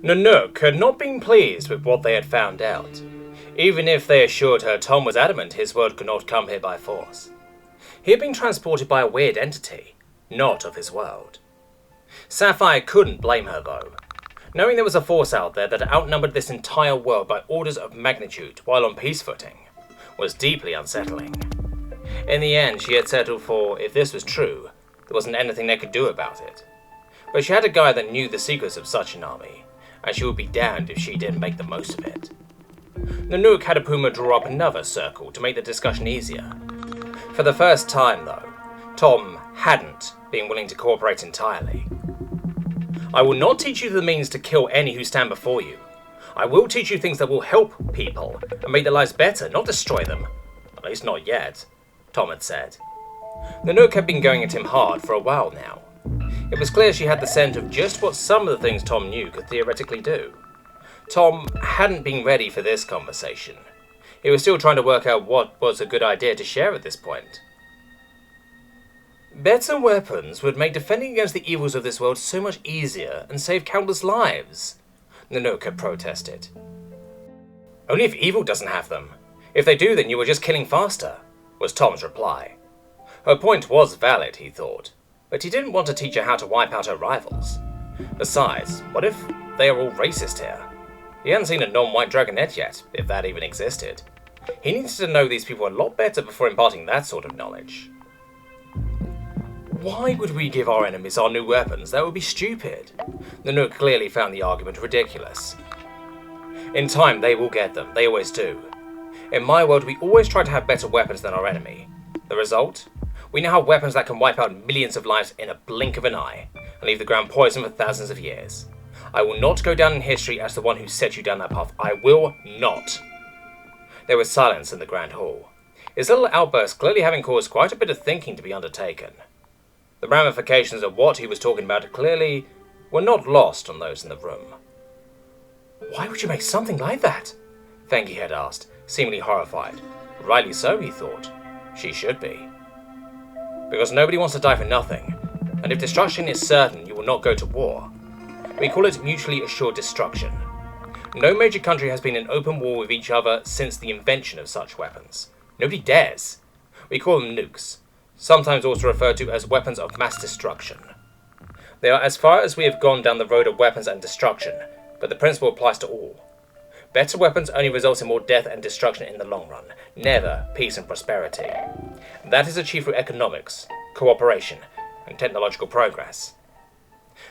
Nanook had not been pleased with what they had found out, even if they assured her Tom was adamant his word could not come here by force. He had been transported by a weird entity, not of his world. Sapphire couldn't blame her though. Knowing there was a force out there that outnumbered this entire world by orders of magnitude while on peace footing was deeply unsettling. In the end, she had settled for, if this was true, there wasn't anything they could do about it. But she had a guy that knew the secrets of such an army, and she would be damned if she didn't make the most of it. Nanook had a Puma draw up another circle to make the discussion easier. For the first time, though, Tom hadn't been willing to cooperate entirely. I will not teach you the means to kill any who stand before you. I will teach you things that will help people and make their lives better, not destroy them. At least not yet, Tom had said. Nanook had been going at him hard for a while now. It was clear she had the scent of just what some of the things Tom knew could theoretically do. Tom hadn't been ready for this conversation. He was still trying to work out what was a good idea to share at this point. Better weapons would make defending against the evils of this world so much easier and save countless lives, Nanook had protested. Only if evil doesn't have them. If they do, then you are just killing faster, was Tom's reply. Her point was valid, he thought, but he didn't want to teach her how to wipe out her rivals. Besides, what if they are all racist here? He hadn't seen a non-white dragonette yet, if that even existed. He needed to know these people a lot better before imparting that sort of knowledge. Why would we give our enemies our new weapons? That would be stupid. Nanook clearly found the argument ridiculous. In time, they will get them. They always do. In my world, we always try to have better weapons than our enemy. The result? We now have weapons that can wipe out millions of lives in a blink of an eye, and leave the ground poisoned for thousands of years. I will not go down in history as the one who set you down that path. I will not. There was silence in the Grand Hall, his little outburst clearly having caused quite a bit of thinking to be undertaken. The ramifications of what he was talking about clearly were not lost on those in the room. Why would you make something like that? Fengi had asked, seemingly horrified. Rightly so, he thought. She should be. Because nobody wants to die for nothing, and if destruction is certain, you will not go to war. We call it mutually assured destruction. No major country has been in open war with each other since the invention of such weapons. Nobody dares. We call them nukes, sometimes also referred to as weapons of mass destruction. They are as far as we have gone down the road of weapons and destruction, but the principle applies to all. Better weapons only result in more death and destruction in the long run, never peace and prosperity. That is achieved through economics, cooperation, and technological progress.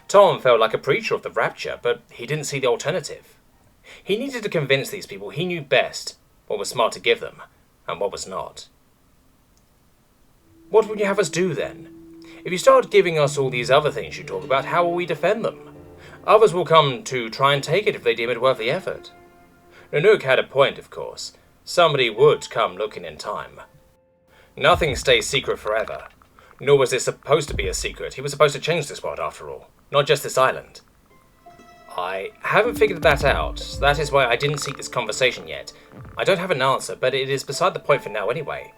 Tom felt like a preacher of the rapture, but he didn't see the alternative. He needed to convince these people he knew best what was smart to give them, and what was not. What would you have us do then? If you start giving us all these other things you talk about, how will we defend them? Others will come to try and take it if they deem it worth the effort. Nanook had a point, of course. Somebody would come looking in time. Nothing stays secret forever. Nor was this supposed to be a secret. He was supposed to change this world, after all. Not just this island. I haven't figured that out. That is why I didn't seek this conversation yet. I don't have an answer, but it is beside the point for now anyway.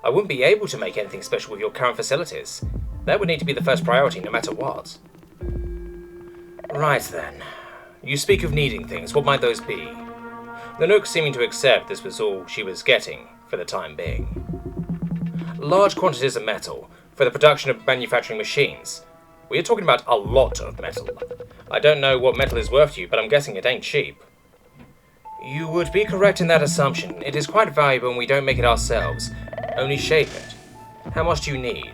I wouldn't be able to make anything special with your current facilities. That would need to be the first priority, no matter what. Right then. You speak of needing things. What might those be? Nanook seeming to accept this was all she was getting, for the time being. Large quantities of metal, for the production of manufacturing machines. We are talking about a lot of metal. I don't know what metal is worth to you, but I'm guessing it ain't cheap. You would be correct in that assumption. It is quite valuable and we don't make it ourselves, only shape it. How much do you need?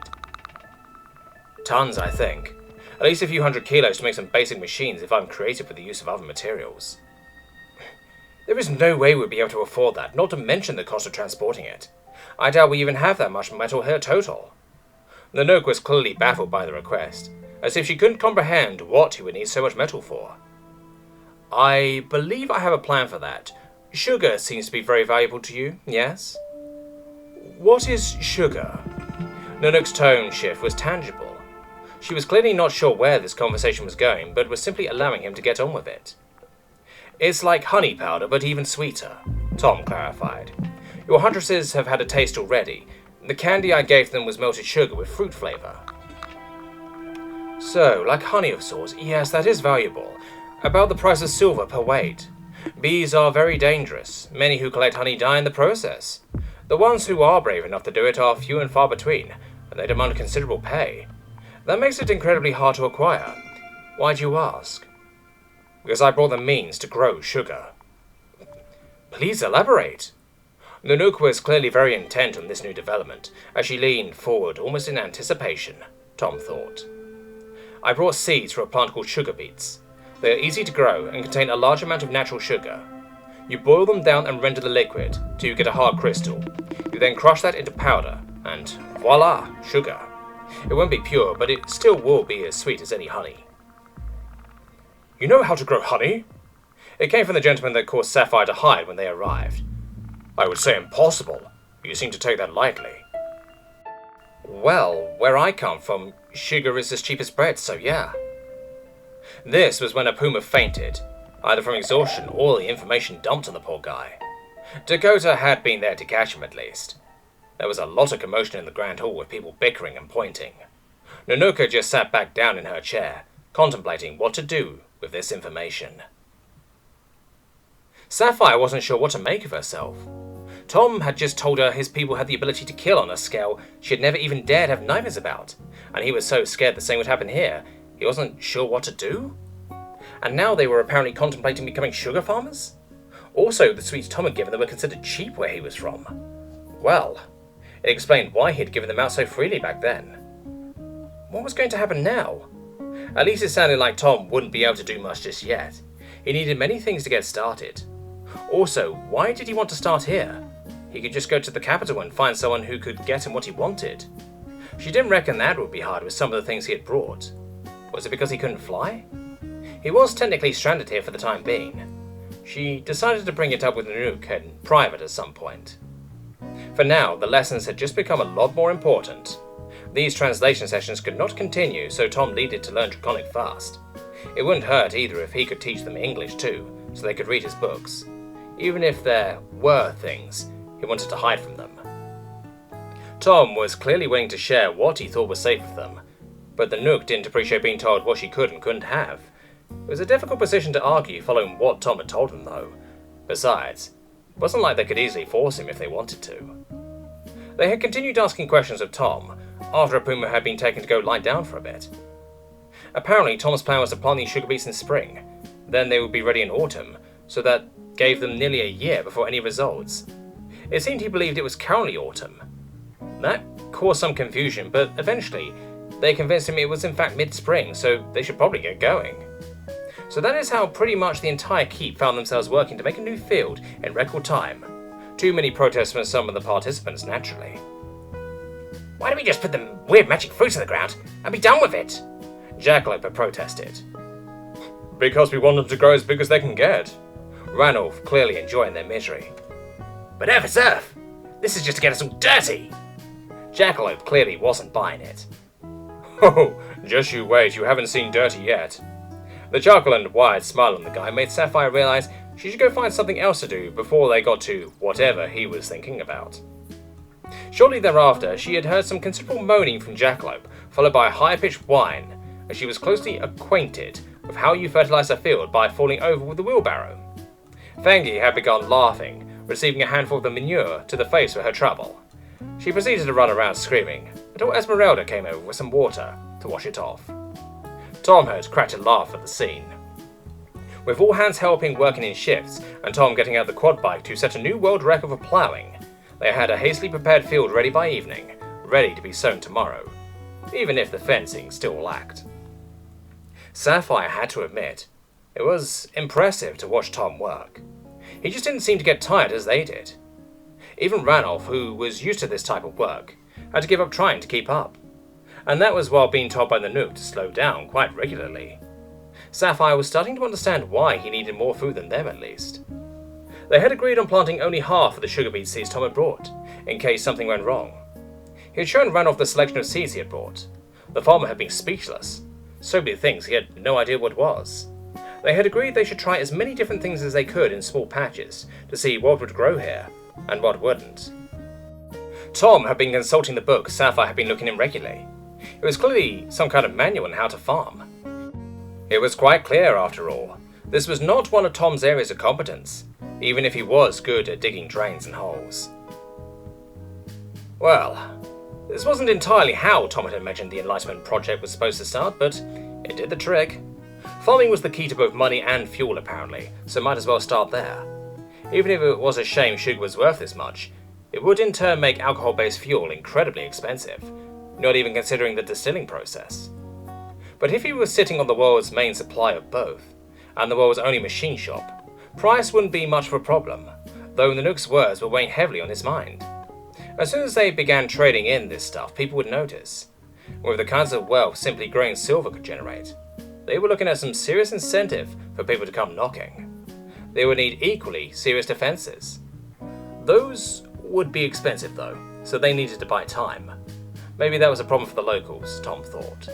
Tons, I think. At least a few hundred kilos to make some basic machines if I'm creative with the use of other materials. There is no way we'd be able to afford that, not to mention the cost of transporting it. I doubt we even have that much metal here total. Nanook was clearly baffled by the request, as if she couldn't comprehend what he would need so much metal for. I believe I have a plan for that. Sugar seems to be very valuable to you, yes? What is sugar? Nanook's tone shift was tangible. She was clearly not sure where this conversation was going, but was simply allowing him to get on with it. It's like honey powder, but even sweeter, Tom clarified. Your huntresses have had a taste already. The candy I gave them was melted sugar with fruit flavor. So, like honey of sorts, yes, that is valuable. About the price of silver per weight. Bees are very dangerous. Many who collect honey die in the process. The ones who are brave enough to do it are few and far between, and they demand considerable pay. That makes it incredibly hard to acquire. Why do you ask? Because I brought the means to grow sugar. Please elaborate. Nanook was clearly very intent on this new development, as she leaned forward almost in anticipation, Tom thought. I brought seeds for a plant called sugar beets. They are easy to grow and contain a large amount of natural sugar. You boil them down and render the liquid till you get a hard crystal. You then crush that into powder, and voila, sugar. It won't be pure, but it still will be as sweet as any honey. You know how to grow honey? It came from the gentleman that caused Sapphire to hide when they arrived. I would say impossible. You seem to take that lightly. Well, where I come from, sugar is as cheap as bread, so yeah. This was when a puma fainted, either from exhaustion or the information dumped on the poor guy. Dakota had been there to catch him at least. There was a lot of commotion in the Grand Hall with people bickering and pointing. Nanook just sat back down in her chair, contemplating what to do with this information. Sapphire wasn't sure what to make of herself. Tom had just told her his people had the ability to kill on a scale she had never even dared have nightmares about, and he was so scared the same would happen here, he wasn't sure what to do. And now they were apparently contemplating becoming sugar farmers? Also, the sweets Tom had given them were considered cheap where he was from. Well, it explained why he had given them out so freely back then. What was going to happen now? At least it sounded like Tom wouldn't be able to do much just yet. He needed many things to get started. Also, why did he want to start here? He could just go to the capital and find someone who could get him what he wanted. She didn't reckon that would be hard with some of the things he had brought. Was it because he couldn't fly? He was technically stranded here for the time being. She decided to bring it up with Nanook in private at some point. For now, the lessons had just become a lot more important. These translation sessions could not continue, so Tom needed to learn Draconic fast. It wouldn't hurt either if he could teach them English too, so they could read his books, even if there were things he wanted to hide from them. Tom was clearly willing to share what he thought was safe with them, but the Nook didn't appreciate being told what she could and couldn't have. It was a difficult position to argue following what Tom had told them, though. Besides, it wasn't like they could easily force him if they wanted to. They had continued asking questions of Tom after a puma had been taken to go lie down for a bit. Apparently, Tom's plan was to plant these sugar beets in spring. Then they would be ready in autumn, so that gave them nearly a year before any results. It seemed he believed it was currently autumn. That caused some confusion, but eventually they convinced him it was in fact mid-spring, so they should probably get going. So that is how pretty much the entire keep found themselves working to make a new field in record time. Too many protests from some of the participants, naturally. Why don't we just put the weird magic fruits in the ground and be done with it? Jackalope protested. Because we want them to grow as big as they can get. Ranulph clearly enjoying their misery. But Earth, Earth! This is just to get us all dirty! Jackalope clearly wasn't buying it. Oh, just you wait, you haven't seen dirty yet. The chuckle and wide smile on the guy made Sapphire realize she should go find something else to do before they got to whatever he was thinking about. Shortly thereafter, she had heard some considerable moaning from Jackalope, followed by a high-pitched whine, as she was closely acquainted with how you fertilize a field by falling over with a wheelbarrow. Fangy had begun laughing, receiving a handful of the manure to the face for her trouble. She proceeded to run around screaming, until Esmeralda came over with some water to wash it off. Tom had cracked a laugh at the scene. With all hands helping working in shifts, and Tom getting out the quad bike to set a new world record for ploughing, they had a hastily prepared field ready by evening, ready to be sown tomorrow, even if the fencing still lacked. Sapphire had to admit, it was impressive to watch Tom work. He just didn't seem to get tired as they did. Even Ranulph, who was used to this type of work, had to give up trying to keep up. And that was while being told by the Nook to slow down quite regularly. Sapphire was starting to understand why he needed more food than them, at least. They had agreed on planting only half of the sugar beet seeds Tom had brought, in case something went wrong. He had shown Ranulph the selection of seeds he had brought. The farmer had been speechless. So many things he had no idea what was. They had agreed they should try as many different things as they could in small patches to see what would grow here, and what wouldn't. Tom had been consulting the book Sapphire had been looking in regularly. It was clearly some kind of manual on how to farm. It was quite clear, after all. This was not one of Tom's areas of competence, even if he was good at digging drains and holes. Well, this wasn't entirely how Tom had imagined the Enlightenment project was supposed to start, but it did the trick. Farming was the key to both money and fuel apparently, so might as well start there. Even if it was a shame sugar was worth this much, it would in turn make alcohol-based fuel incredibly expensive, not even considering the distilling process. But if he was sitting on the world's main supply of both, and the world's only machine shop, price wouldn't be much of a problem, though Nanook's words were weighing heavily on his mind. As soon as they began trading in this stuff, people would notice. With the kinds of wealth simply growing silver could generate, they were looking at some serious incentive for people to come knocking. They would need equally serious defenses. Those would be expensive though, so they needed to buy time. Maybe that was a problem for the locals, Tom thought.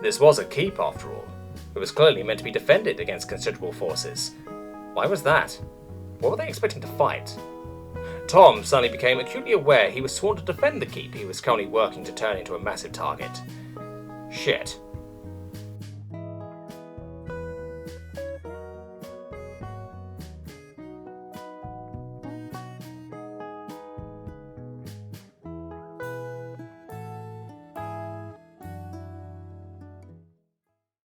This was a keep after all. It was clearly meant to be defended against considerable forces. Why was that? What were they expecting to fight? Tom suddenly became acutely aware he was sworn to defend the keep he was currently working to turn into a massive target. Shit.